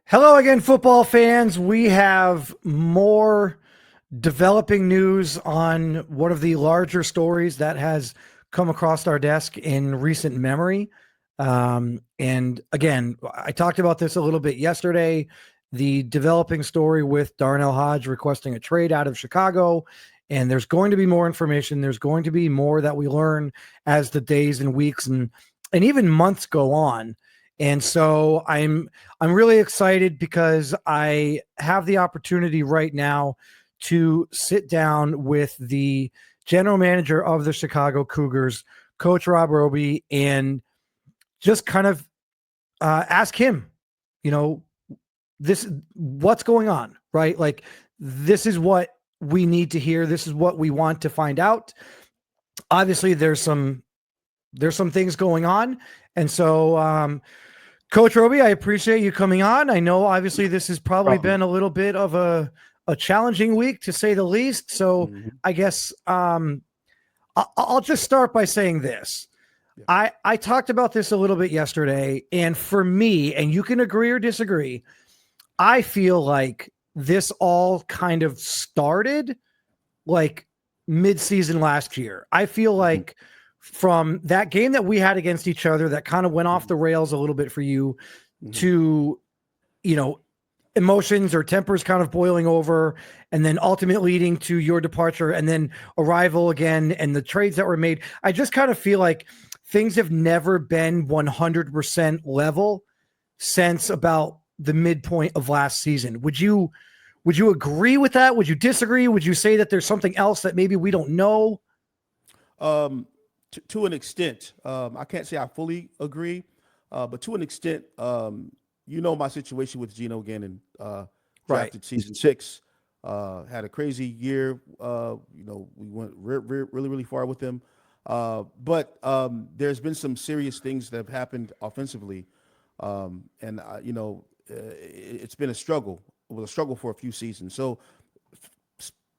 Hello again, football fans. We have more developing news on one of the larger stories that has come across our desk in recent memory. And again, I talked about this a little bit yesterday. The developing story with Darnell Hodge requesting a trade out of Chicago. And there's going to be more information. There's going to be more that we learn as the days and weeks and even months go on. And so I'm really excited because I have the opportunity right now to sit down with the general manager of the Chicago Cougars, Coach Roby, and just kind of ask him, what's going on, right? Like, this is what we need to hear. This is what we want to find out. Obviously, there's some things going on. And so, Coach Roby, I appreciate you coming on. I know obviously this has probably been a little bit of a challenging week to say the least. So I guess I'll just start by saying this. Yeah. I talked about this a little bit yesterday, and for me, and you can agree or disagree, I feel like this all kind of started like mid-season last year. I feel like from that game that we had against each other that kind of went off the rails a little bit for you to, emotions or tempers kind of boiling over and then ultimately leading to your departure and then arrival again and the trades that were made. I just kind of feel like things have never been 100% level since about the midpoint of last season. Would you agree with that? Would you disagree? Would you say that there's something else that maybe we don't know? To an extent, I can't say I fully agree, but to an extent, my situation with Geno again and drafted season 6, had a crazy year. We went really, really far with him. But there's been some serious things that have happened offensively. It's been a struggle. It was a struggle for a few seasons. So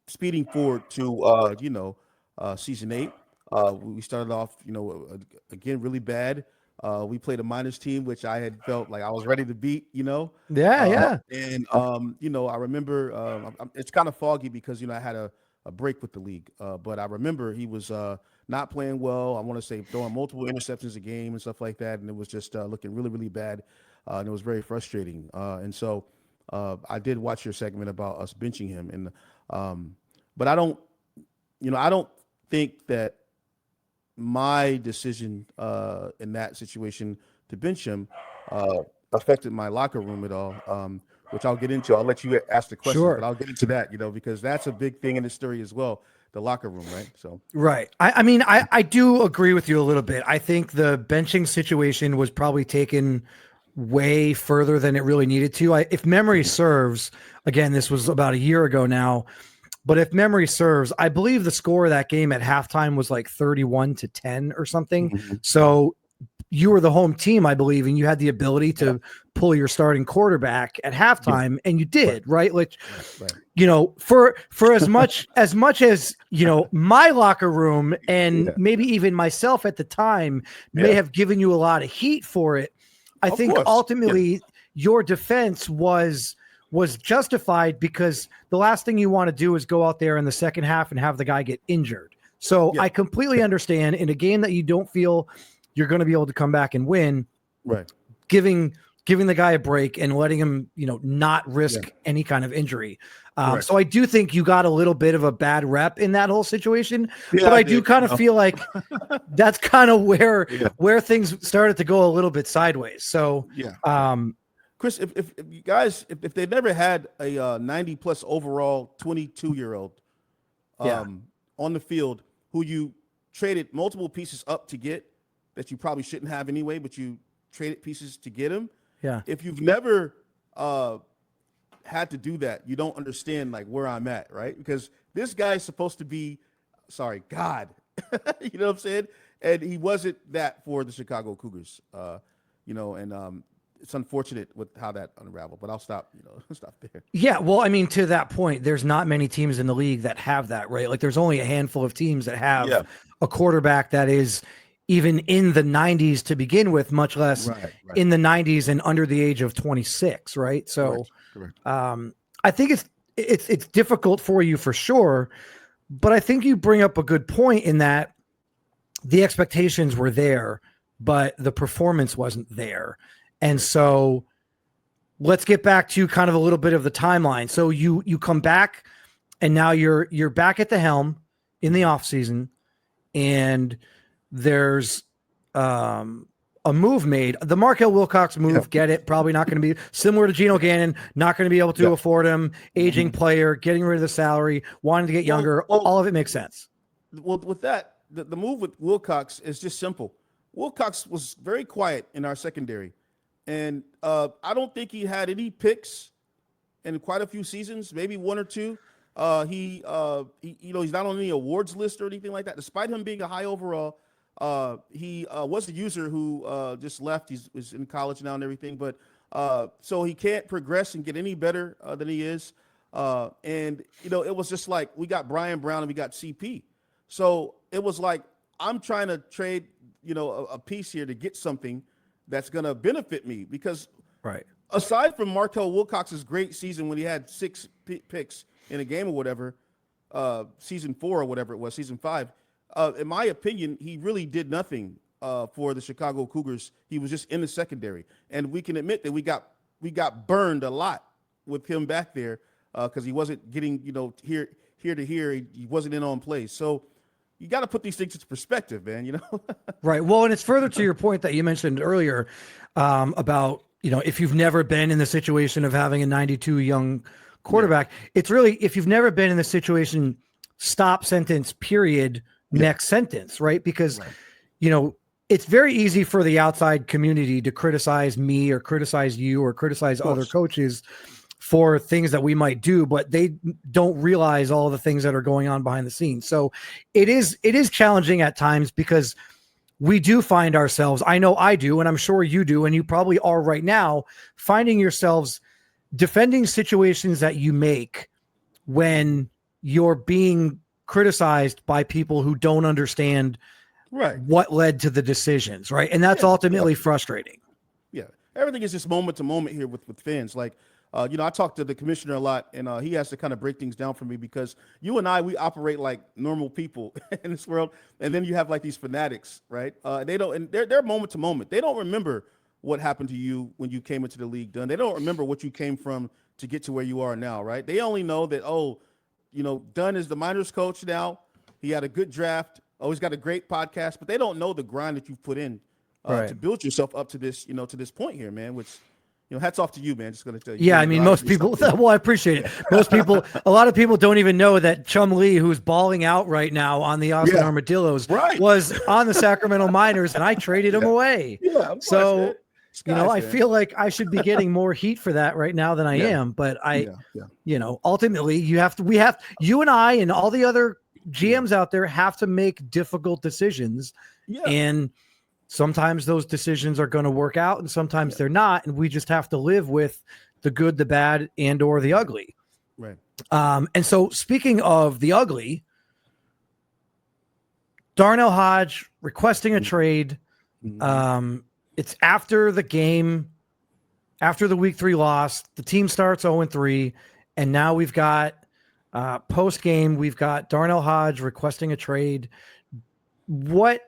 speeding forward to, season 8, we started off, again, really bad. We played a minors team, which I had felt like I was ready to beat, Yeah. And, I remember it's kind of foggy because, I had a break with the league. But I remember he was not playing well. I want to say throwing multiple interceptions a game and stuff like that. And it was just looking really, really bad. And it was very frustrating. And so I did watch your segment about us benching him. And but I don't think that my decision in that situation to bench him affected my locker room at all, which I'll get into. I'll let you ask the question, but I'll get into that, because that's a big thing in the story as well, the locker room, right? So right. I do agree with you a little bit. I think the benching situation was probably taken way further than it really needed to. If memory serves, again, this was about a year ago now, but if memory serves, I believe the score of that game at halftime was like 31-10 or something. So you were the home team, I believe, and you had the ability to pull your starting quarterback at halftime, and you did, right? Like, for as much as my locker room and maybe even myself at the time may have given you a lot of heat for it. I think ultimately your defense was justified because the last thing you want to do is go out there in the second half and have the guy get injured. So I completely understand in a game that you don't feel you're going to be able to come back and win, right? Giving the guy a break and letting him, not risk any kind of injury. So I do think you got a little bit of a bad rep in that whole situation, but I do kind of feel like that's kind of where things started to go a little bit sideways. So, Chris, if you guys, if they never had a 90+ overall 22-year-old on the field who you traded multiple pieces up to get that you probably shouldn't have anyway, but you traded pieces to get him. Yeah. If you've never had to do that, you don't understand like where I'm at, right? Because this guy's supposed to be, God, you know what I'm saying? And he wasn't that for the Chicago Cougars, it's unfortunate with how that unraveled, but I'll stop there. Yeah. Well, to that point, there's not many teams in the league that have that, right? Like there's only a handful of teams that have a quarterback that is even in the 90s to begin with, much less Right. in the 90s and under the age of 26, right? So Correct. I think it's difficult for you for sure, but I think you bring up a good point in that the expectations were there, but the performance wasn't there. And so let's get back to kind of a little bit of the timeline. So you come back and now you're back at the helm in the off season, and there's a move made. The Markel Wilcox move, get it? Probably not going to be similar to Geno Gannon, not going to be able to afford him, aging player, getting rid of the salary, wanting to get younger. All of it makes sense. Well, with that, the move with Wilcox is just simple. Wilcox was very quiet in our secondary, and I don't think he had any picks in quite a few seasons, maybe one or two. He he's not on any awards list or anything like that. Despite him being a high overall, he was a user who just left. He's in college now and everything, but so he can't progress and get any better than he is. And it was just like we got Brian Brown and we got CP. So it was like I'm trying to trade, a piece here to get something that's going to benefit me because aside from Markel Wilcox's great season when he had 6 picks in a game or whatever, season 4 or whatever it was, season 5, in my opinion, he really did nothing for the Chicago Cougars. He was just in the secondary, and we can admit that we got burned a lot with him back there because he wasn't getting here to here. He wasn't in on plays. So you got to put these things into perspective, man. Right. Well, and it's further to your point that you mentioned earlier about if you've never been in the situation of having a 92 young quarterback, it's really, if you've never been in the situation, stop sentence, period, next sentence, right? Because, it's very easy for the outside community to criticize me or criticize you or criticize other coaches for things that we might do, but they don't realize all the things that are going on behind the scenes. So it is challenging at times because we do find ourselves, I know I do, and I'm sure you do, and you probably are right now, finding yourselves defending situations that you make when you're being criticized by people who don't understand what led to the decisions, right? And that's ultimately frustrating. Yeah. Everything is just moment to moment here with fans. Like, I talk to the commissioner a lot, and he has to kind of break things down for me because you and I, we operate like normal people in this world. And then you have like these fanatics, right? They're moment to moment. They don't remember what happened to you when you came into the league, Dunn. They don't remember what you came from to get to where you are now, right? They only know that, Dunn is the minors coach now. He had a good draft. Oh, he's got a great podcast, but they don't know the grind that you've put in to build yourself up to this, to this point here, man, which, hats off to you, man. Just going to tell you. Yeah, I mean, most people, well, I appreciate it. Most people, a lot of people don't even know that Chum Lee, who's balling out right now on the Austin Armadillos, was on the Sacramento Miners, and I traded him away. Yeah, so, I feel like I should be getting more heat for that right now than I am. But ultimately, you and I and all the other GMs out there have to make difficult decisions. Yeah. And sometimes those decisions are going to work out and sometimes they're not. And we just have to live with the good, the bad, and or the ugly. Right. And so speaking of the ugly, Darnell Hodge requesting a trade. It's after the game, after the week 3 loss, the team starts 0-3. And now we've got post game, we've got Darnell Hodge requesting a trade. What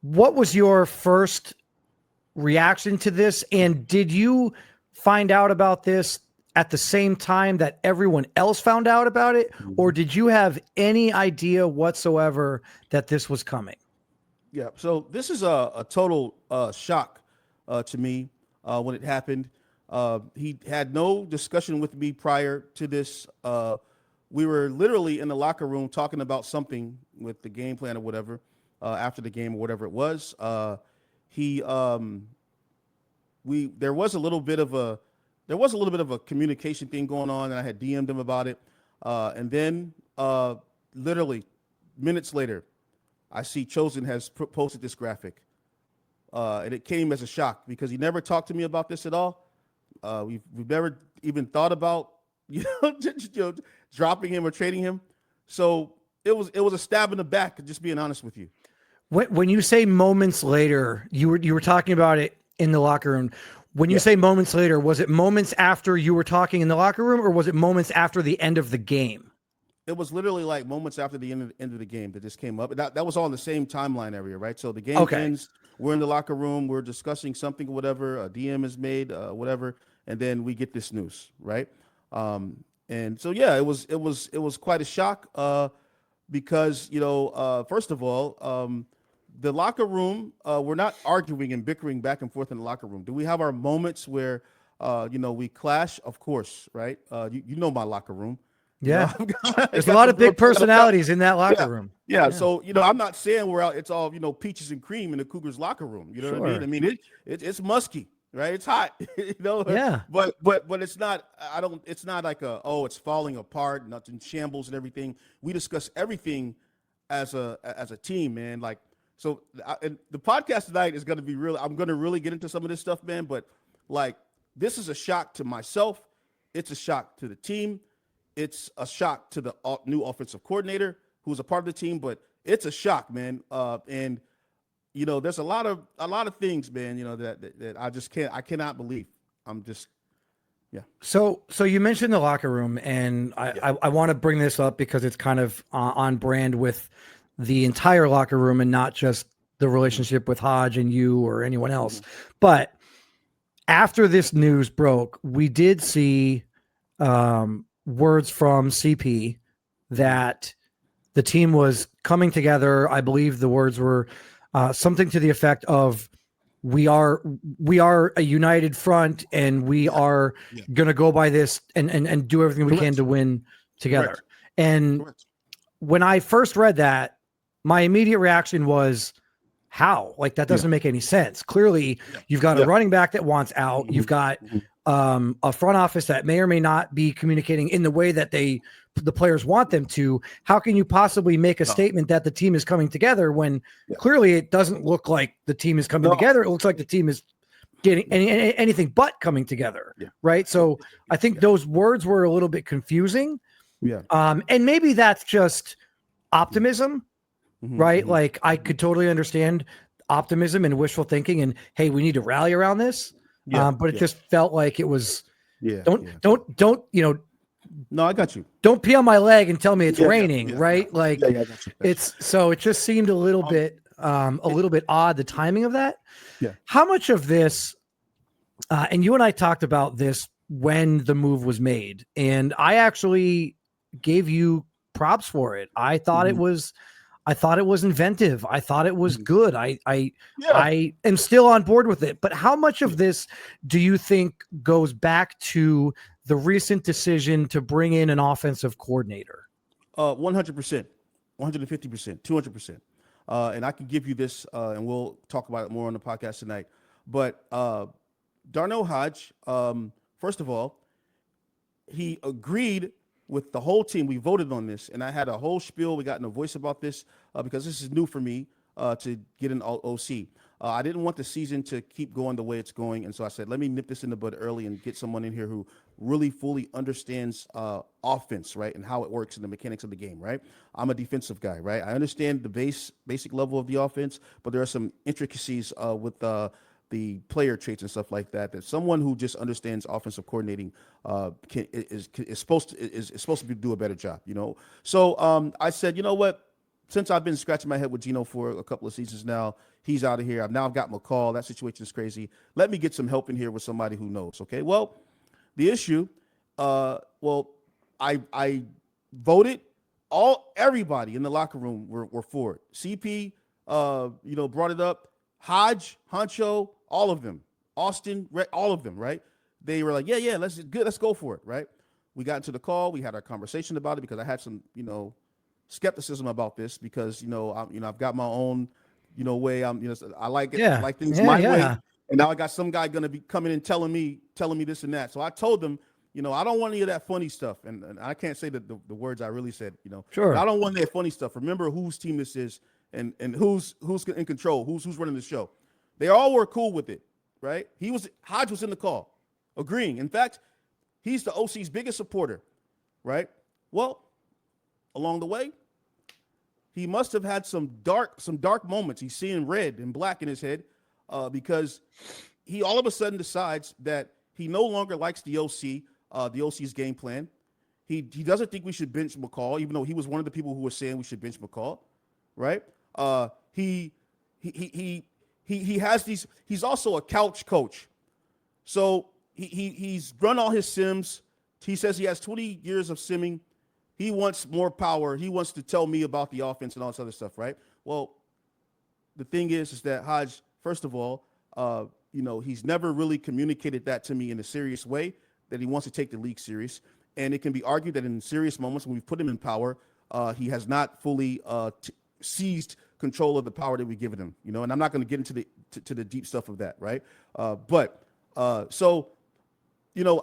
was your first reaction to this? And did you find out about this at the same time that everyone else found out about it? Or did you have any idea whatsoever that this was coming? Yeah. So this is a total shock to me when it happened. He had no discussion with me prior to this. We were literally in the locker room talking about something with the game plan or whatever, after the game or whatever it was. There was a little bit of a communication thing going on, and I had DM'd him about it. And then literally minutes later, I see Chosen has posted this graphic. And it came as a shock because he never talked to me about this at all. We've never even thought about, dropping him or trading him. So it was a stab in the back. Just being honest with you. When you say moments later, you were talking about it in the locker room. When you Yeah. say moments later, was it moments after you were talking in the locker room, or was it moments after the end of the game? It was literally like moments after the end of the game that this came up. That was all in the same timeline area, right? So the game Okay. ends. We're in the locker room. We're discussing something or whatever. A DM is made, whatever, and then we get this news, right? And so yeah, it was quite a shock because first of all, the locker room, we're not arguing and bickering back and forth in the locker room. Do we have our moments where we clash? Of course, right? You know my locker room. Yeah. There's a Got lot some of big real- personalities in that locker Yeah. room. Yeah, so I'm not saying we're out. It's all peaches and cream in the Cougars locker room. You know what I mean? Sure. I mean it's musky, right? It's hot, Yeah. But it's not. I don't. It's not like it's falling apart, nothing shambles and everything. We discuss everything as a team, man. Like so, and the podcast tonight is going to be real. I'm going to really get into some of this stuff, man. But like, this is a shock to myself. It's a shock to the team. It's a shock to the new offensive coordinator who's a part of the team, but it's a shock, man. And there's a lot of things, man, that I cannot believe. I'm just, yeah. So you mentioned the locker room, and I want to bring this up because it's kind of on brand with the entire locker room and not just the relationship with Hodge and you or anyone else. But after this news broke, we did see words from CP that the team was coming together. I believe the words were something to the effect of we are a united front, and we are going to go by this and do everything we can to win together. Correct. And Correct. when I first read that, my immediate reaction was, how? Like, that doesn't make any sense. Clearly, you've got a running back that wants out. You've got a front office that may or may not be communicating in the way that the players want them to. How can you possibly make a statement that the team is coming together when clearly it doesn't look like the team is coming together? It looks like the team is getting anything but coming together. Right. So I think those words were a little bit confusing. Yeah. And maybe that's just optimism, right? Like, I could totally understand optimism and wishful thinking and, hey, we need to rally around this. But it just felt like it was, don't, No, I got you. don't pee on my leg and tell me it's raining, right? Yeah. Like, I got you. it just seemed a little bit odd, the timing of that. Yeah. How much of this, and you and I talked about this when the move was made, and I actually gave you props for it. I thought it was inventive. I thought it was good. I am still on board with it. But how much of this do you think goes back to the recent decision to bring in an offensive coordinator? 100%, 150%, 200%. And I can give you this, and we'll talk about it more on the podcast tonight. But Darnell Hodge, first of all, he agreed with the whole team. We voted on this, and I had a whole spiel. We got in a voice about this because this is new for me to get an OC. I didn't want the season to keep going the way it's going, and so I said, let me nip this in the bud early and get someone in here who really fully understands offense, right, and how it works and the mechanics of the game, right? I'm a defensive guy, right? I understand the basic level of the offense, but there are some intricacies with the player traits and stuff like that someone who just understands offensive coordinating is supposed to do a better job, So I said, you know what? Since I've been scratching my head with Gino for a couple of seasons now, he's out of here. I've got McCall. That situation is crazy. Let me get some help in here with somebody who knows. Okay. Well, the issue, I voted. Everybody in the locker room were for it. CP, brought it up. Hodge, Honcho, all of them, Austin, all of them, right? They were like, yeah, let's go for it, right? We got into the call. We had our conversation about it because I had some, skepticism about this because, I've got my own, way. I like it. I like things my way. And now I got some guy going to be coming and telling me this and that. So I told them, I don't want any of that funny stuff. And I can't say the words I really said, Sure. I don't want that funny stuff. Remember whose team this is and who's in control, who's running the show. They all were cool with it, right? Hodge was in the call, agreeing. In fact, he's the OC's biggest supporter, right? Well, along the way, he must have had some dark moments. He's seeing red and black in his head because he all of a sudden decides that he no longer likes the OC's game plan. He doesn't think we should bench McCall, even though he was one of the people who was saying we should bench McCall, right? He has these. He's also a couch coach, so he's run all his sims. He says he has 20 years of simming. He wants more power. He wants to tell me about the offense and all this other stuff, right? Well, the thing is that Hodge, first of all, he's never really communicated that to me in a serious way, that he wants to take the league serious. And it can be argued that in serious moments when we've put him in power, he has not fully seized control of the power that we've given him, and I'm not going to get into the deep stuff of that, right? So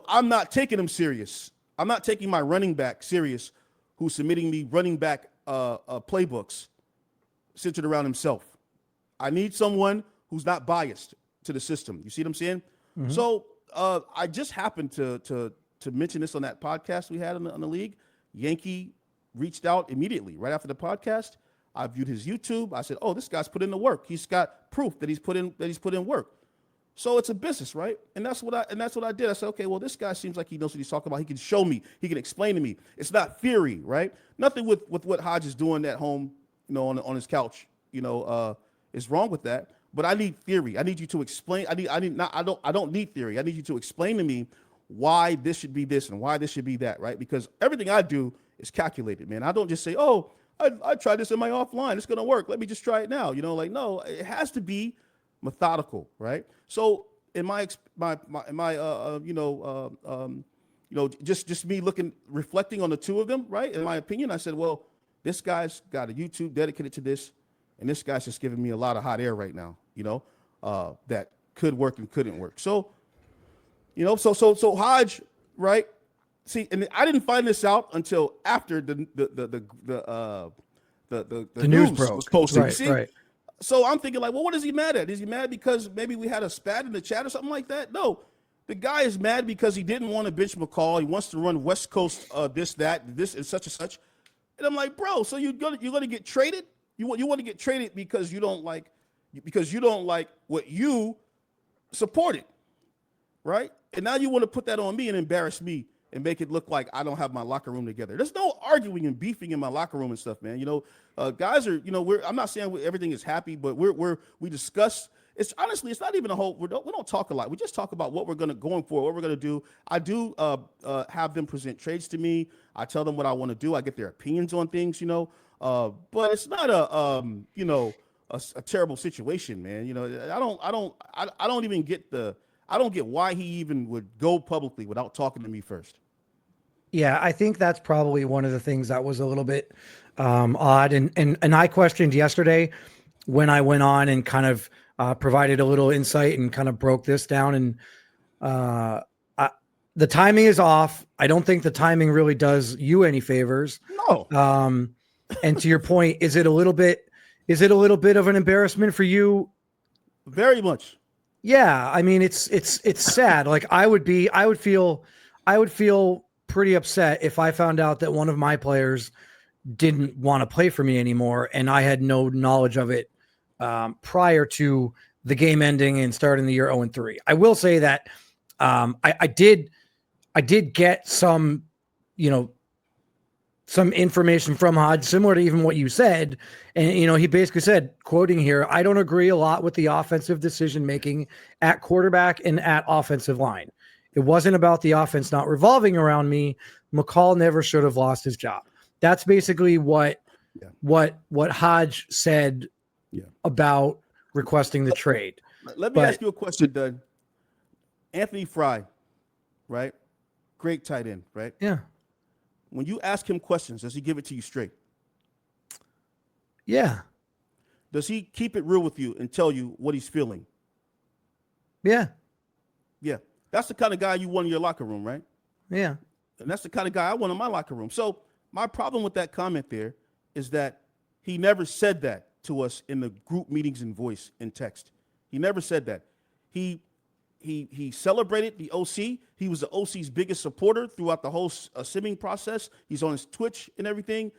I'm not taking him serious. I'm not taking my running back serious who's submitting me running back playbooks centered around himself. I need someone who's not biased to the system. You see what I'm saying? Mm-hmm. So I just happened to mention this on that podcast we had on the league. Yankee reached out immediately right after the podcast. I viewed his YouTube. I said, "Oh, this guy's put in the work. He's got proof that he's put in work." So it's a business, right? And that's what I did. I said, okay, well, this guy seems like he knows what he's talking about. He can show me. He can explain to me. It's not theory, right? Nothing with what Hodge is doing at home, on his couch, is wrong with that. But I need theory. I need you to explain. I don't need theory. I need you to explain to me why this should be this and why this should be that, right? Because everything I do is calculated, man. I don't just say, oh, I tried this in my offline. It's gonna work. Let me just try it now. No, it has to be methodical, right? So in just me reflecting on the two of them, right? In my opinion, I said, well, this guy's got a YouTube dedicated to this, and this guy's just giving me a lot of hot air right now, that could work and couldn't work. So, so Hodge, right? See, and I didn't find this out until after the news broke. Was posted. Right, See? Right. So I'm thinking like, well, what is he mad at? Is he mad because maybe we had a spat in the chat or something like that? No, the guy is mad because he didn't want to bench McCall. He wants to run West Coast, this and such and such. And I'm like, bro, so you're gonna get traded? You want to get traded because you don't like what you supported, right? And now you want to put that on me and embarrass me and make it look like I don't have my locker room together. There's no arguing and beefing in my locker room and stuff, man. Guys are, I'm not saying everything is happy, but we discuss. It's honestly, it's not even a whole. We don't talk a lot. We just talk about what we're going for, what we're gonna do. I do have them present trades to me. I tell them what I want to do. I get their opinions on things, but it's not a terrible situation, man. I don't get why he even would go publicly without talking to me first. Yeah, I think that's probably one of the things that was a little bit odd. And I questioned yesterday when I went on and kind of provided a little insight and kind of broke this down. And the timing is off. I don't think the timing really does you any favors. No. And to your point, is it a little bit of an embarrassment for you? Very much. Yeah, I mean it's sad. Like I would feel pretty upset if I found out that one of my players didn't want to play for me anymore and I had no knowledge of it prior to the game ending and starting the year 0-3. I will say that I did get some information from Hodge, similar to even what you said. And, he basically said, quoting here, I don't agree a lot with the offensive decision-making at quarterback and at offensive line. It wasn't about the offense not revolving around me. McCall never should have lost his job. That's basically what Hodge said about requesting the trade. Let me ask you a question, Dunn. Anthony Fry, right? Great tight end, right? Yeah. When you ask him questions, does he give it to you straight? Yeah. Does he keep it real with you and tell you what he's feeling? Yeah. Yeah. That's the kind of guy you want in your locker room, right? Yeah. And that's the kind of guy I want in my locker room. So my problem with that comment there is that he never said that to us in the group meetings in voice and text. He never said that. He celebrated the OC. He was the OC's biggest supporter throughout the whole simming process. He's on his Twitch and everything.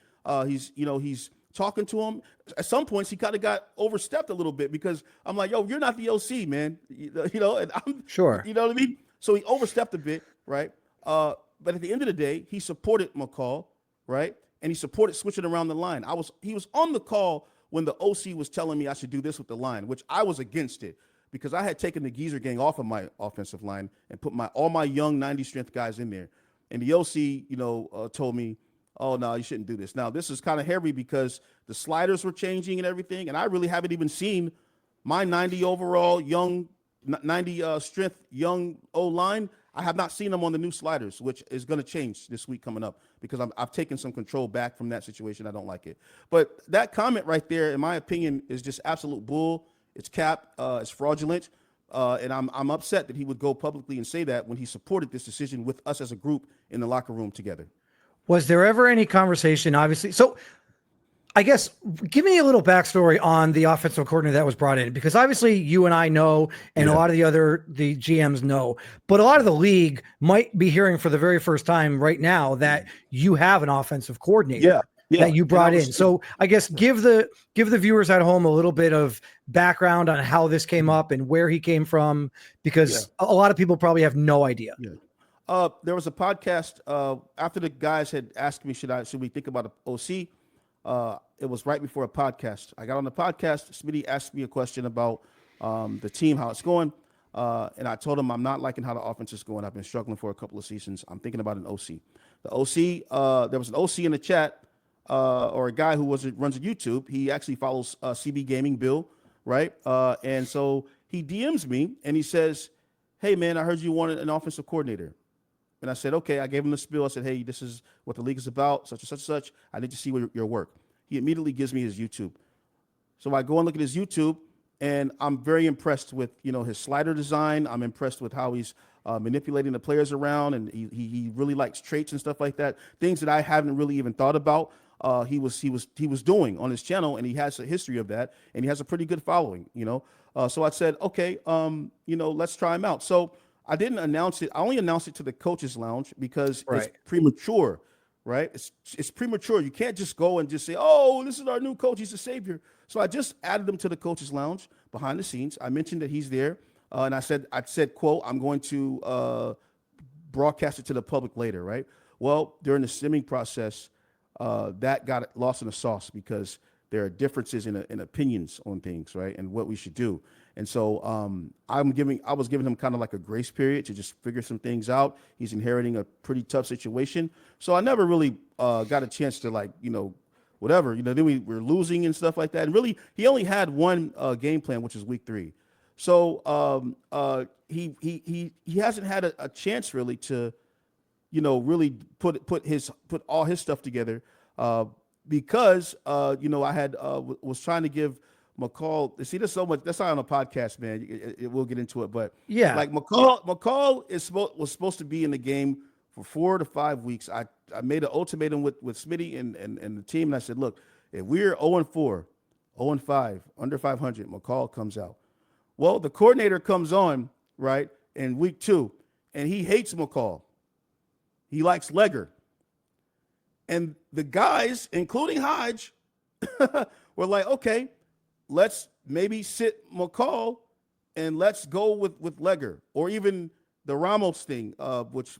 He's talking to him. At some points, he kind of got overstepped a little bit because I'm like, yo, you're not the OC, man. And I'm Sure. You know what I mean? So he overstepped a bit, right? But at the end of the day, he supported McCall, right? And he supported switching around the line. He was on the call when the OC was telling me I should do this with the line, which I was against it because I had taken the Geezer gang off of my offensive line and put all my young 90 strength guys in there. And the OC, told me, oh, no, you shouldn't do this. Now, this is kind of heavy because the sliders were changing and everything, and I really haven't even seen my 90 overall young, 90 strength young O-line. I have not seen them on the new sliders, which is going to change this week coming up because I've taken some control back from that situation. I don't like it. But that comment right there, in my opinion, is just absolute bull. It's cap. It's fraudulent. And I'm upset that he would go publicly and say that when he supported this decision with us as a group in the locker room together. Was there ever any conversation, obviously? So I guess give me a little backstory on the offensive coordinator that was brought in, because obviously you and I know, and a lot of the GMs know, but a lot of the league might be hearing for the very first time right now that you have an offensive coordinator that you brought in. So I guess give the viewers at home a little bit of background on how this came up and where he came from, because a lot of people probably have no idea. There was a podcast after the guys had asked me, should we think about an OC? It was right before a podcast. I got on the podcast. Smitty asked me a question about the team, how it's going. And I told him I'm not liking how the offense is going. I've been struggling for a couple of seasons. I'm thinking about an OC. The OC, there was an OC in the chat, or a guy who runs a YouTube. He actually follows CB Gaming Bill, right? And so he DMs me and he says, hey, man, I heard you wanted an offensive coordinator. And I said, okay. I gave him the spiel. I said, hey, this is what the league is about, such and such and such. I need to see your work. He immediately gives me his YouTube. So I go and look at his YouTube, and I'm very impressed with, his slider design. I'm impressed with how he's manipulating the players around, and he really likes traits and stuff like that. Things that I haven't really even thought about. He was doing on his channel, and he has a history of that, and he has a pretty good following. So I said, okay, let's try him out. So I didn't announce it. I only announced it to the coaches lounge because it's premature, right? It's premature. You can't just go and just say, oh, this is our new coach. He's the savior. So I just added him to the coaches lounge behind the scenes. I mentioned that he's there. And I said, quote, I'm going to broadcast it to the public later, right? Well, during the simming process, that got lost in the sauce because there are differences in opinions on things, right? And what we should do. And so I was giving him kind of like a grace period to just figure some things out. He's inheriting a pretty tough situation. So I never really got a chance to whatever, then we were losing and stuff like that. And really, he only had one game plan, which is week 3. So he hasn't had a chance really to, really put all his stuff together because, I had was trying to give McCall. See, there's so much. That's not on a podcast, man. We'll get into it, but McCall was supposed to be in the game for 4 to 5 weeks. I made an ultimatum with Smitty and the team, and I said, look, if we're 0-4, 0-5, under 500, McCall comes out. Well, the coordinator comes on right in week 2, and he hates McCall. He likes Legger, and the guys, including Hodge, were like, okay, let's maybe sit McCall and let's go with Legger, or even the Ramos thing, which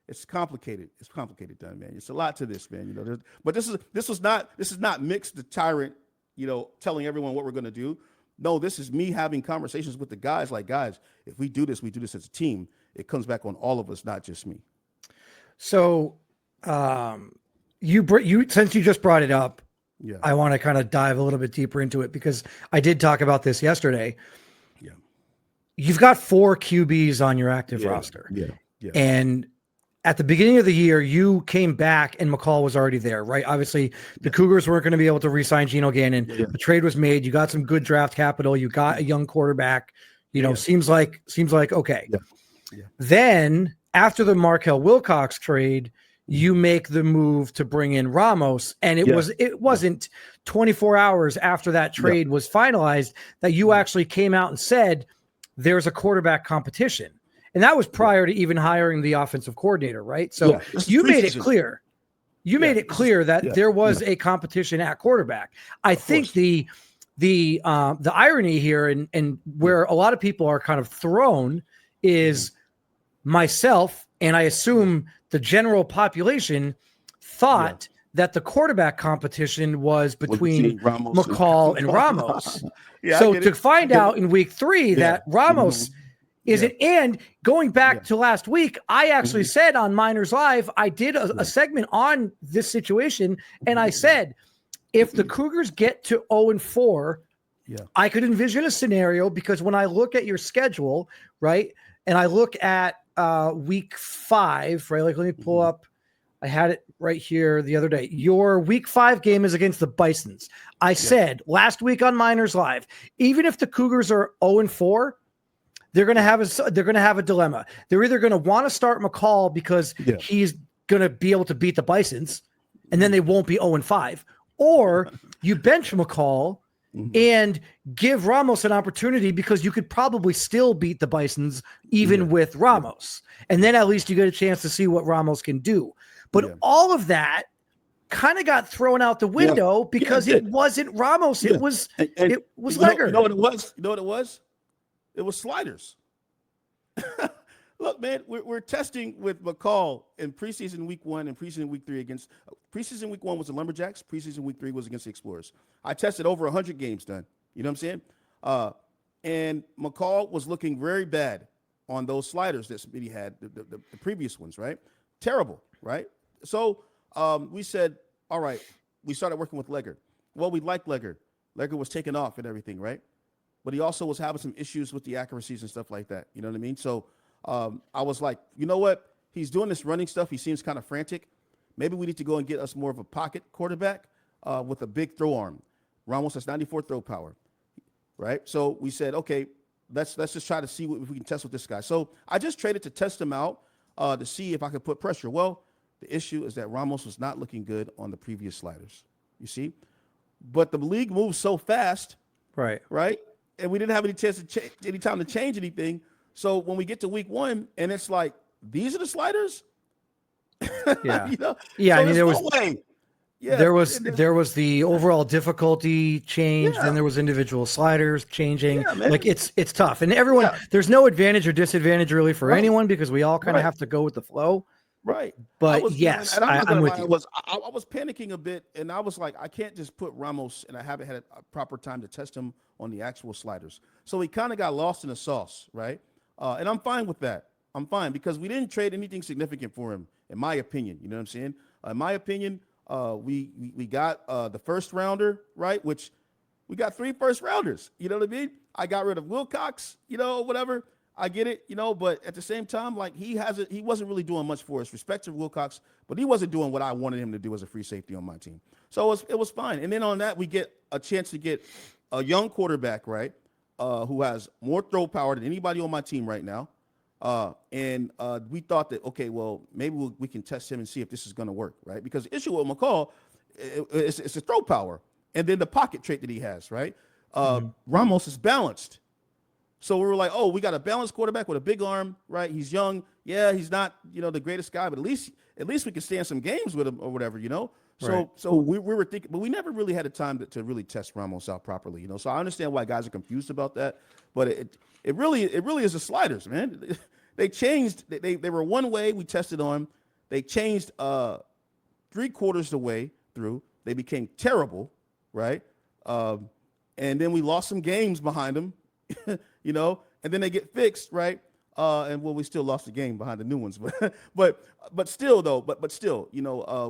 it's complicated. It's complicated, Dunn, man. It's a lot to this, man. But this is not Mix the Tyrant, telling everyone what we're going to do. No, this is me having conversations with the guys. Like, guys, if we do this as a team. It comes back on all of us, not just me. So, you since you just brought it up. Yeah. I want to kind of dive a little bit deeper into it because I did talk about this yesterday. Yeah. You've got 4 QBs on your active roster. Yeah. And at the beginning of the year, you came back and McCall was already there, right? Obviously, the Cougars weren't going to be able to re-sign Geno Gannon. Yeah. The trade was made. You got some good draft capital. You got a young quarterback. Seems like okay. Yeah. Then after the Markel Wilcox trade, you make the move to bring in Ramos, and it wasn't 24 hours after that trade was finalized that you actually came out and said there's a quarterback competition, and that was prior to even hiring the offensive coordinator, right? So you made it clear. You made it clear that there was a competition at quarterback. I think the irony here and where a lot of people are kind of thrown is myself, and I assume the general population thought that the quarterback competition was between McCall and Ramos. So to find out in week 3 that Ramos isn't, and going back to last week, I actually said on Miners Live, I did a segment on this situation, and I said, if the Cougars get to 0-4, I could envision a scenario, because when I look at your schedule, right, and I look at week 5, right, like let me pull up, I had it right here the other day. Your week 5 game is against the Bisons. I said last week on Miners Live, even if the Cougars are 0-4, they're going to have a dilemma. They're either going to want to start McCall because he's going to be able to beat the Bisons, and then they won't be 0-5, or you bench McCall and give Ramos an opportunity, because you could probably still beat the Bisons even with Ramos. And then at least you get a chance to see what Ramos can do. But all of that kind of got thrown out the window because it wasn't Ramos. It was Legger. You know what it was? You know what it was? It was sliders. Look, man, we're testing with McCall in preseason week 1 and preseason week 3 against preseason week 1 was the Lumberjacks. Preseason week 3 was against the Explorers. I tested over 100 games done. You know what I'm saying? And McCall was looking very bad on those sliders that he had, the previous ones, right? Terrible, right? So we said, all right, we started working with Legger. Well, we liked Legger. Legger was taking off and everything, right? But he also was having some issues with the accuracies and stuff like that. You know what I mean? So I was like, you know what? He's doing this running stuff. He seems kind of frantic. Maybe we need to go and get us more of a pocket quarterback with a big throw arm. Ramos has 94 throw power, right? So we said, okay, let's just try to see if we can test with this guy. So I just traded to test him out to see if I could put pressure. Well, the issue is that Ramos was not looking good on the previous sliders, you see? But the league moves so fast, right? And we didn't have any chance to any time to change anything. So when we get to week 1 and it's like, these are the sliders. You know? So I mean, there was there was the overall difficulty change. Then there was individual sliders changing. Like it's tough, and everyone, there's no advantage or disadvantage really for anyone, because we all kind of have to go with the flow. Right. But I'm with you. I was panicking a bit, and I was like, I can't just put Ramos, and I haven't had a proper time to test him on the actual sliders. So he kind of got lost in the sauce, right? And I'm fine with that. I'm fine, because we didn't trade anything significant for him, in my opinion. You know what I'm saying? In my opinion, we got the first rounder, right? Which we got 3 first rounders. You know what I mean? I got rid of Wilcox, whatever. I get it, but at the same time, like he wasn't really doing much for us. Respect to Wilcox, but he wasn't doing what I wanted him to do as a free safety on my team. So it was fine. And then on that, we get a chance to get a young quarterback, right, who has more throw power than anybody on my team right now. And we thought that, okay, well, maybe we can test him and see if this is going to work, right? Because the issue with McCall, it's a throw power, and then the pocket trait that he has, right? Ramos is balanced. So we were like, oh, we got a balanced quarterback with a big arm, right? He's young. Yeah, he's not, the greatest guy, but at least we can stay in some games with him or whatever, So we were thinking, but we never really had a time to really test Ramos out properly, So I understand why guys are confused about that, but it really is the sliders, man. They changed. They were one way. We tested on. They changed 3/4 the way through. They became terrible, right? And then we lost some games behind them. And then they get fixed, right? And we still lost the game behind the new ones, but still,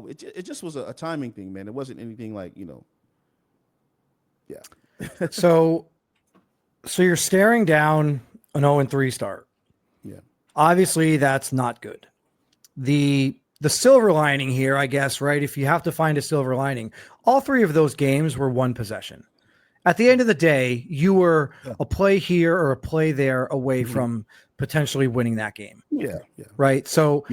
it just was a timing thing, man. It wasn't anything like, So you're staring down an 0-3 start. Yeah. Obviously, that's not good. The silver lining here, I guess, right? If you have to find a silver lining, all 3 of those games were 1 possession. At the end of the day, you were a play here or a play there away from potentially winning that game. Yeah. Right. So,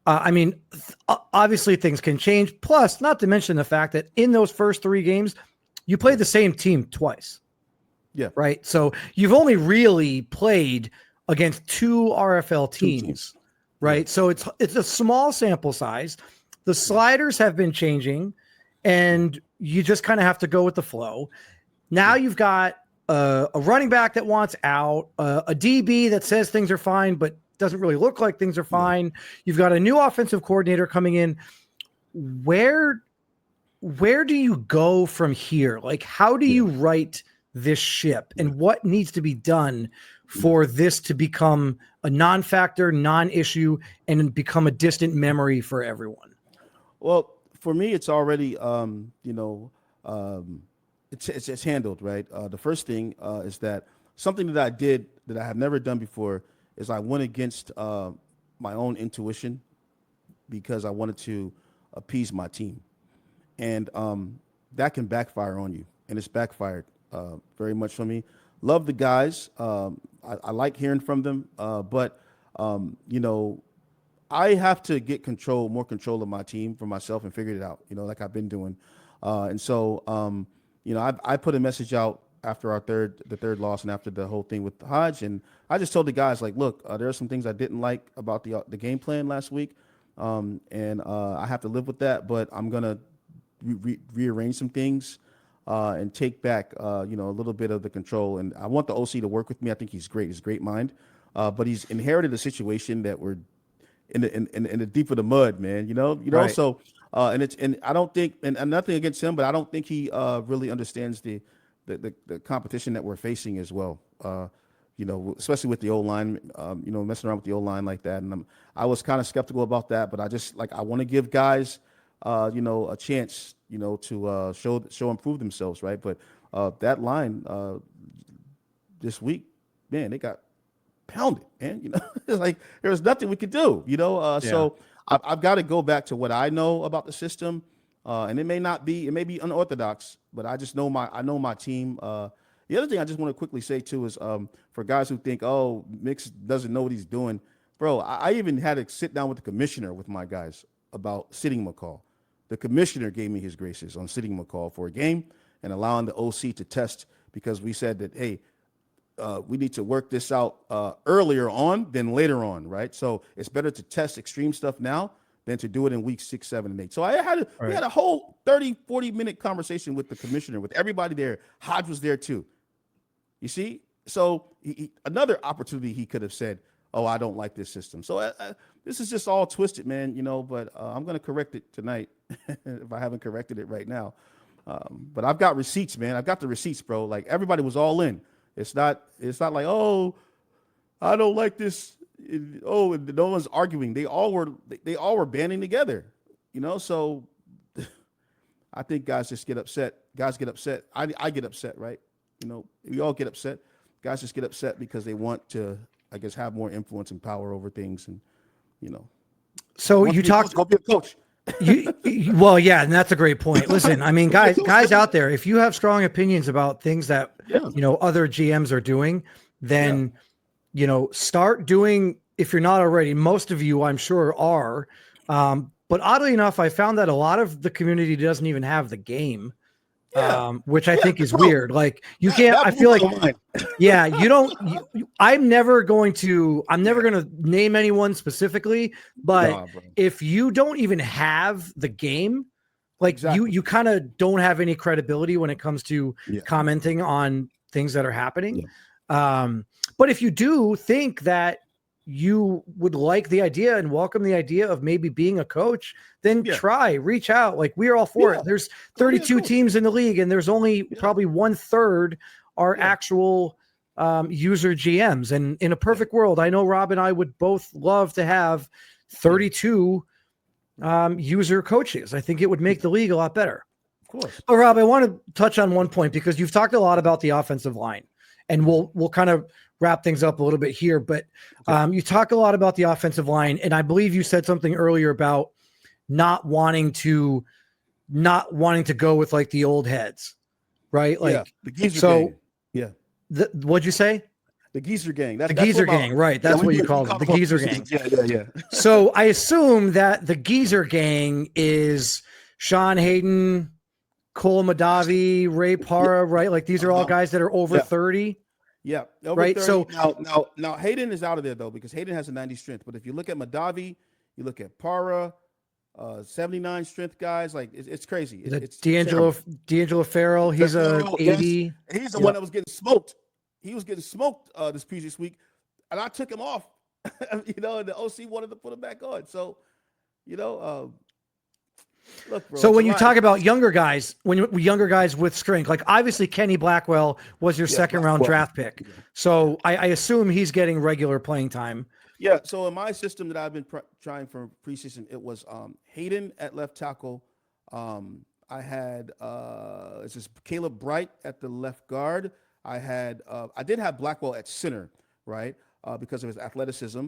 obviously things can change. Plus, not to mention the fact that in those first 3 games, you played the same team twice. Yeah. Right. So you've only really played against 2 RFL teams. Right. So it's a small sample size. The sliders have been changing, and you just kind of have to go with the flow. Now you've got a running back that wants out, a DB that says things are fine, but doesn't really look like things are fine. You've got a new offensive coordinator coming in. Where do you go from here? Like, how do you right this ship, and what needs to be done for this to become a non-factor, non-issue, and become a distant memory for everyone? Well, for me, it's already, it's handled, right? The first thing is that something that I did that I have never done before is I went against my own intuition because I wanted to appease my team. And that can backfire on you, and it's backfired very much for me. Love the guys. I like hearing from them, but I have to get more control of my team for myself and figure it out, like I've been doing. And so, I put a message out after the third loss and after the whole thing with Hodge. And I just told the guys, like, look, there are some things I didn't like about the game plan last week. And I have to live with that, but I'm going to rearrange some things and take back, a little bit of the control. And I want the OC to work with me. I think he's great. He's a great mind. But he's inherited a situation that we're in the deep of the mud, man, Right. So, and I don't think, and nothing against him, but I don't think he really understands the competition that we're facing as well. Especially with the O-line, messing around with the O-line like that. And I was kind of skeptical about that, but I want to give guys, a chance, to show improve themselves. Right. But that line this week, man, they got pounded, man. It's like there was nothing we could do, So I've got to go back to what I know about the system. And it may be unorthodox, but I just know my team. The other thing I just want to quickly say too is for guys who think, oh, Mix doesn't know what he's doing, bro. I even had to sit down with the commissioner with my guys about sitting McCall. The commissioner gave me his graces on sitting McCall for a game and allowing the OC to test, because we said that, hey, we need to work this out earlier on than later on, right? So it's better to test extreme stuff now than to do it in weeks 6, 7, and 8. So we had a whole 30, 40-minute conversation with the commissioner, with everybody there. Hodge was there too. You see? So another opportunity he could have said, oh, I don't like this system. So this is just all twisted, man, but I'm going to correct it tonight if I haven't corrected it right now. But I've got receipts, man. I've got the receipts, bro. Like, everybody was all in. It's not like, oh, I don't like this. No one's arguing. They all were banding together, So I think guys just get upset. Guys get upset. I get upset, right? We all get upset. Guys just get upset because they want to, I guess, have more influence and power over things, and So you talked. Go be a coach. Well, yeah, and that's a great point. Listen, I mean, guys out there, if you have strong opinions about things that other GMs are doing, then start doing. If you're not already, most of you, I'm sure, are. But oddly enough, I found that a lot of the community doesn't even have the game. Which I think is weird. Like, you can't, I feel like, you don't, I'm never going to name anyone specifically, but if you don't even have the game, like, you kind of don't have any credibility when it comes to commenting on things that are happening. But if you do think that you would like the idea and welcome the idea of maybe being a coach, then reach out. Like, we're all for it. There's 32 teams in the league, and there's only probably 1/3 are actual user GMs. And in a perfect world, I know Rob and I would both love to have 32 user coaches. I think it would make the league a lot better. Of course. But Rob, I want to touch on one point, because you've talked a lot about the offensive line, and we'll kind of wrap things up a little bit here, but you talk a lot about the offensive line, and I believe you said something earlier about not wanting to go with like the old heads, right? Like, the Geezer gang. Yeah. What'd you say? The Geezer gang. The Geezer gang, right? That's what you call them, the Geezer gang. Yeah. So I assume that the Geezer gang is Sean Hayden, Cole Madavi, Ray Parra, right? Like, these are all guys that are over 30. Yeah, over right. 30. So now Hayden is out of there though, because Hayden has a 90 strength. But if you look at Madavi, you look at Parra, 79 strength guys. Like it's crazy. It's D'Angelo Farrell. He's a Farrell, 80. Yes. He's the one that was getting smoked. He was getting smoked this previous week, and I took him off. And the OC wanted to put him back on. So, look, bro. So when you talk about younger guys, younger guys with strength, like obviously Kenny Blackwell was your second round draft pick. Yeah. So I assume he's getting regular playing time. Yeah. So in my system that I've been trying for preseason, it was Hayden at left tackle. I had it's just Caleb Bright at the left guard. I did have Blackwell at center, right? Because of his athleticism.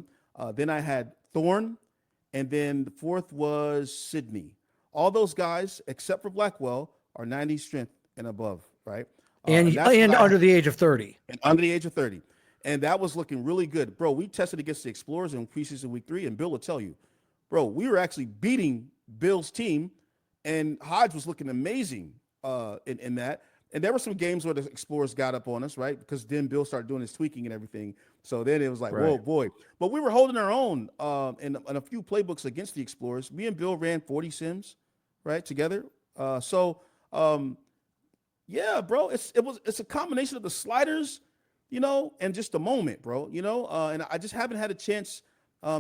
Then I had Thorne, and then the fourth was Sidney. All those guys, except for Blackwell, are 90 strength and above, right? And under the age of 30. And under the age of 30. And that was looking really good. Bro, we tested against the Explorers in preseason week 3, and Bill will tell you, bro, we were actually beating Bill's team, and Hodge was looking amazing in that. And there were some games where the Explorers got up on us, right? Because then Bill started doing his tweaking and everything. So then it was like, whoa, boy. But we were holding our own in a few playbooks against the Explorers. Me and Bill ran 40 sims, right, together. Yeah, bro, it's a combination of the sliders, and just the moment, bro, and I just haven't had a chance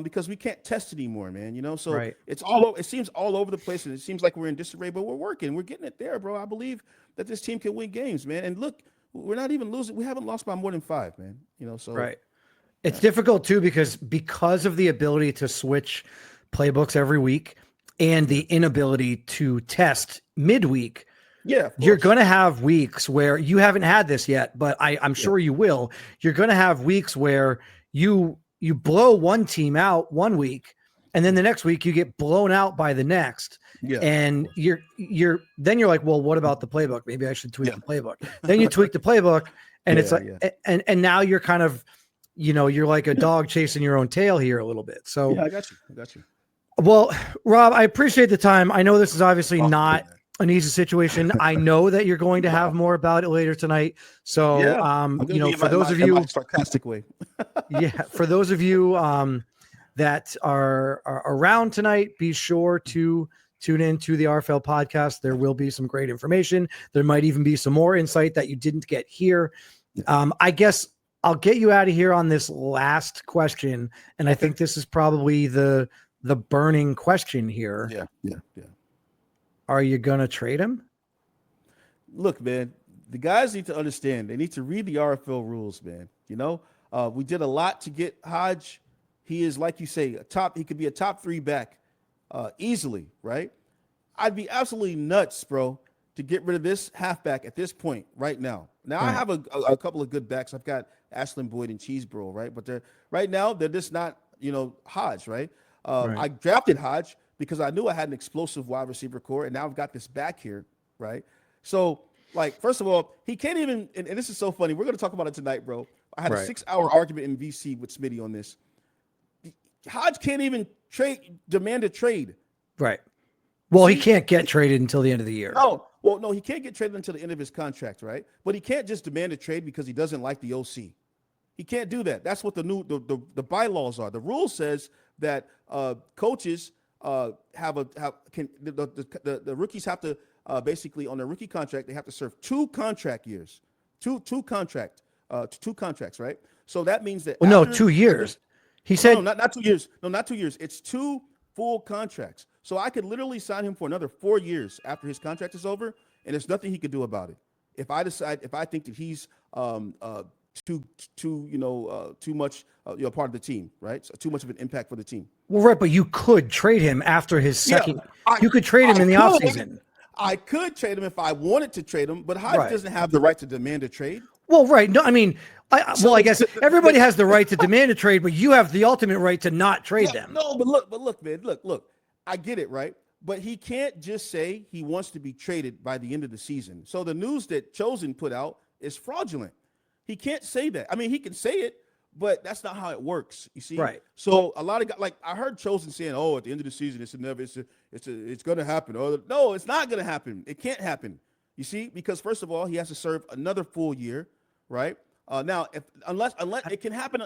because we can't test anymore, man, so it's it seems all over the place, and it seems like we're in disarray, but we're getting it there, bro. I believe that this team can win games, man. And look, we're not even losing. We haven't lost by more than 5, man, so. Right. It's difficult too, because of the ability to switch playbooks every week and the inability to test midweek. Yeah, you're going to have weeks where you haven't had this yet, but I'm sure you will. You're going to have weeks where you blow one team out one week, and then the next week you get blown out by the next. Yeah. And you're like, well, what about the playbook? Maybe I should tweak the playbook. Then you tweak the playbook, and it's like, and now you're kind of, you're like a dog chasing your own tail here a little bit. So yeah, I got you. Well, Rob, I appreciate the time. I know this is obviously not an easy situation. I know that you're going to have more about it later tonight. So, for those of you, sarcastic way. For those of you that are around tonight, be sure to tune in to the RFL podcast. There will be some great information. There might even be some more insight that you didn't get here. I guess I'll get you out of here on this last question, and I think this is probably the burning question here. Yeah. Are you going to trade him? Look, man, the guys need to understand. They need to read the RFL rules, man. We did a lot to get Hodge. He is, like you say, he could be a top 3 back easily, right? I'd be absolutely nuts, bro, to get rid of this halfback at this point right now. Now, I have a couple of good backs. I've got Ashlyn Boyd and Cheesebro, right? But they're just not, Hodge, right? I drafted Hodge because I knew I had an explosive wide receiver core, and now I've got this back here, right? So, first of all, he can't even, and this is so funny. We're going to talk about it tonight, bro. I had a 6-hour argument in VC with Smitty on this. Hodge can't even demand a trade. Right. Well, he can't get traded until the end of the year. No, he can't get traded until the end of his contract, right? But he can't just demand a trade because he doesn't like the OC. He can't do that. That's what the bylaws are. The rule says that coaches the rookies have to basically on their rookie contract, they have to serve 2 contract years, two contracts, right? So that means that 2 years. He said no, not 2 years. No, not 2 years. It's 2 full contracts. So I could literally sign him for another 4 years after his contract is over, and there's nothing he could do about it. If I think that he's too much part of the team, right? So too much of an impact for the team. Well, right, but you could trade him after his second. You could trade him in the offseason. I could trade him if I wanted to trade him, but Hodge doesn't have the right to demand a trade. Well, right. No, I mean, I guess everybody has the right to demand a trade, but you have the ultimate right to not trade them. No, but look, man, look. I get it, right? But he can't just say he wants to be traded by the end of the season. So the news that Chosen put out is fraudulent. He can't say that. I mean, he can say it, but that's not how it works. You see, right? So a lot of guys, I heard Chosen saying, "Oh, at the end of the season, it's going to happen." No, it's not going to happen. It can't happen. You see, because first of all, he has to serve another full year, right? Now, if unless it can happen,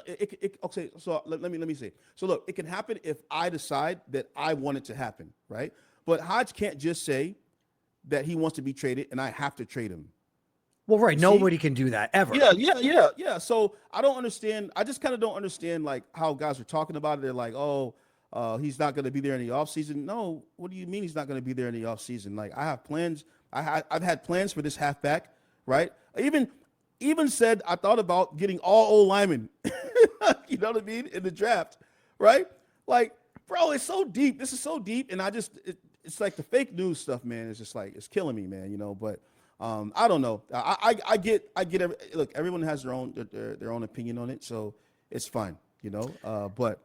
okay. So let me say. So look, it can happen if I decide that I want it to happen, right? But Hodge can't just say that he wants to be traded, and I have to trade him. Well, right. You see? Nobody can do that ever. Yeah. So I don't understand. I just kind of don't understand like how guys are talking about it. They're like, oh, he's not going to be there in the offseason. No, what do you mean he's not going to be there in the offseason? Like I have plans. I've had plans for this halfback, right? Even said I thought about getting all old linemen. You know what I mean? In the draft, right? Like, bro, it's so deep. This is so deep, and it's like the fake news stuff, man. It's just like it's killing me, man. You know, but I don't know. I get look, everyone has their own opinion on it, so it's fine, you know. But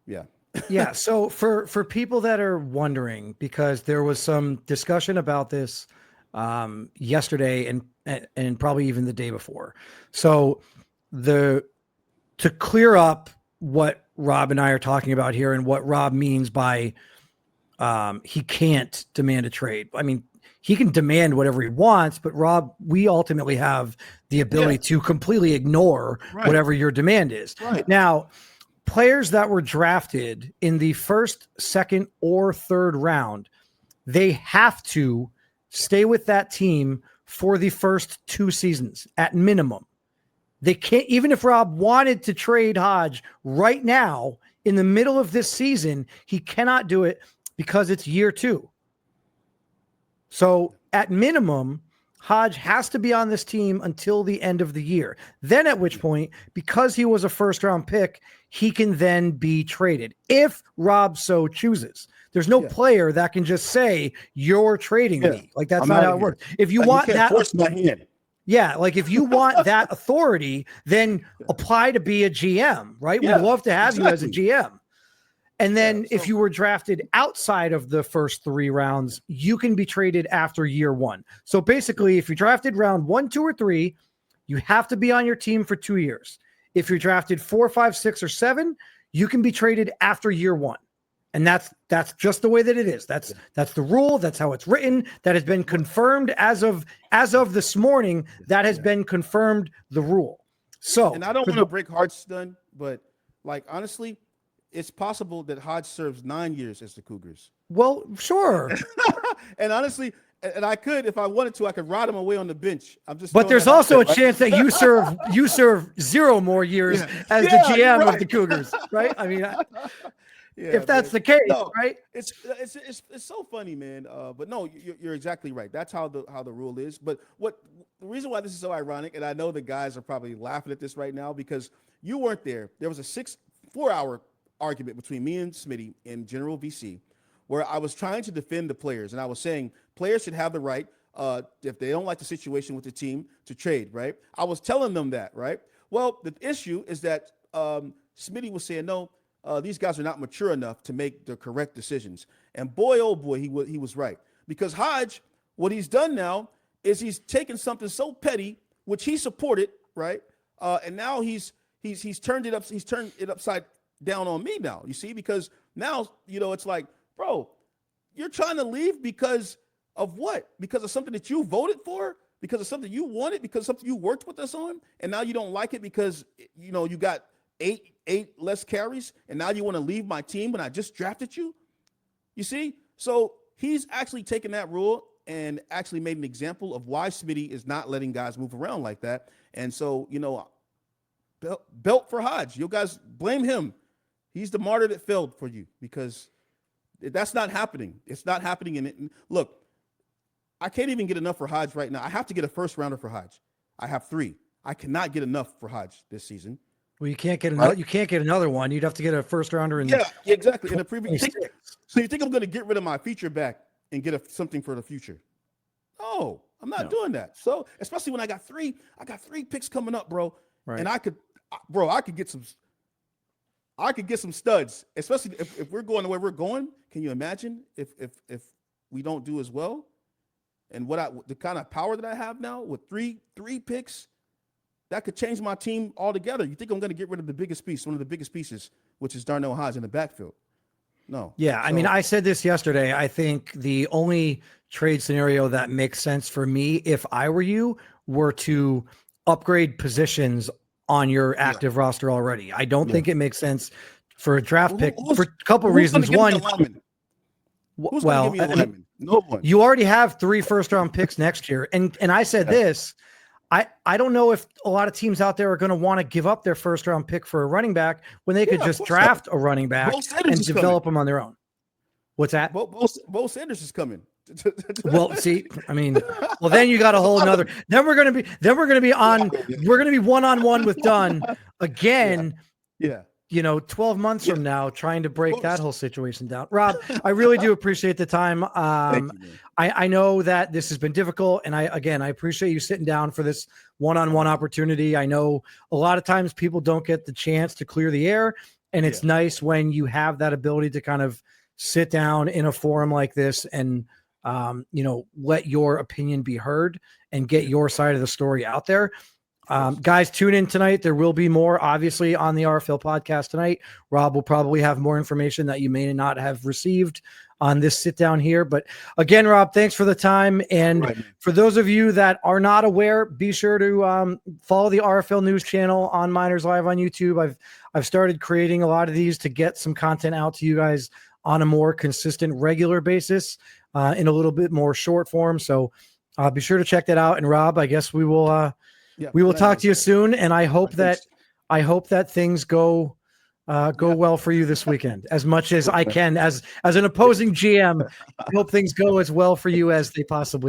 yeah. Yeah. So for people that are wondering, because there was some discussion about this yesterday and probably even the day before. So to clear up what Rob and I are talking about here and what Rob means by he can't demand a trade. I mean, he can demand whatever he wants, but Rob, we ultimately have the ability to completely ignore whatever your demand is. Right. Now, players that were drafted in the first, second, or third round, they have to stay with that team for the first 2 seasons at minimum. They can't, even if Rob wanted to trade Hodge right now in the middle of this season, he cannot do it because it's year 2. So at minimum, Hodge has to be on this team until the end of the year. Then at which point, because he was a first-round pick, he can then be traded if Rob so chooses. There's no player that can just say, you're trading me. Like, that's not how it works. If you want that, force my hand. Yeah, like if you want that authority, then apply to be a GM, right? We'd love to have you as a GM. And then if you were drafted outside of the first 3 rounds, you can be traded after year 1. So basically, if you're drafted round 1, 2, or 3, you have to be on your team for 2 years. If you're drafted 4, 5, 6, or 7, you can be traded after year 1. And that's just the way that it is. That's the rule. That's how it's written. That has been confirmed as of this morning. That has been confirmed the rule. So, and I don't want to break hearts, Dunn, but like honestly, it's possible that Hodge serves 9 years as the Cougars. Well, sure. And honestly, and I could, if I wanted to, I could ride him away on the bench. But there's also a chance that you serve 0 more years as the GM of the Cougars, right? I mean, if that's the case, right? It's so funny, man. But no, you're exactly right. That's how the rule is. But the reason why this is so ironic, and I know the guys are probably laughing at this right now because you weren't there. There was a 4-hour argument between me and Smitty in General VC, where I was trying to defend the players, and I was saying players should have the right, if they don't like the situation with the team, to trade, right? I was telling them that, right? Well, the issue is that Smitty was saying, no, these guys are not mature enough to make the correct decisions. And boy, oh boy, he was right. Because Hodge, what he's done now is he's taken something so petty, which he supported, right? And now he's turned it upside down on me now, you see, because now, it's like, bro, you're trying to leave because of what? Because of something that you voted for? Because of something you wanted? Because of something you worked with us on? And now you don't like it because, you got eight less carries, and now you want to leave my team when I just drafted you? You see? So he's actually taken that rule and actually made an example of why Smitty is not letting guys move around like that. And so, belt for Hodge. You guys blame him. He's the martyr that failed for you because that's not happening. It's not happening. And look, I can't even get enough for Hodge right now. I have to get a first rounder for Hodge. I have 3. I cannot get enough for Hodge this season. Well, you can't get another. You can't get another one. You'd have to get a first rounder. Exactly. In the previous. So you think I'm going to get rid of my feature back and get something for the future? No, I'm not doing that. So especially when I got 3 picks coming up, bro. Right. And I could get some. I could get some studs, especially if we're going the way we're going. Can you imagine if we don't do as well? And the kind of power that I have now with three picks, that could change my team altogether. You think I'm going to get rid of the biggest piece, one of the biggest pieces, which is Darnell Hodge in the backfield? No. Yeah, I mean, I said this yesterday. I think the only trade scenario that makes sense for me, if I were you, were to upgrade positions on your active roster already. I don't think it makes sense for a draft pick for a couple reasons. One, who's going to give me a lineman? No one. You already have 3 first-round picks next year, and I said this. I don't know if a lot of teams out there are going to want to give up their first-round pick for a running back when they could just draft a running back and develop them on their own. What's that? Bo Sanders is coming. Well, see, I mean, then you got a whole nother. Then we're gonna be one-on-one with Dunn again. Yeah. 12 months from now, trying to break that whole situation down. Rob, I really do appreciate the time. I know that this has been difficult, and I appreciate you sitting down for this one-on-one opportunity. I know a lot of times people don't get the chance to clear the air, and it's nice when you have that ability to kind of sit down in a forum like this and let your opinion be heard and get your side of the story out there. Guys, tune in tonight. There will be more, obviously, on the RFL podcast tonight. Rob will probably have more information that you may not have received on this sit down here. But again, Rob, thanks for the time. And for those of you that are not aware, be sure to follow the RFL News channel on Miners Live on YouTube. I've started creating a lot of these to get some content out to you guys on a more consistent, regular basis in a little bit more short form. So be sure to check that out. And Rob, I guess we will talk to you soon. And I hope that things go well for you this weekend as much as I can as an opposing GM. I hope things go as well for you as they possibly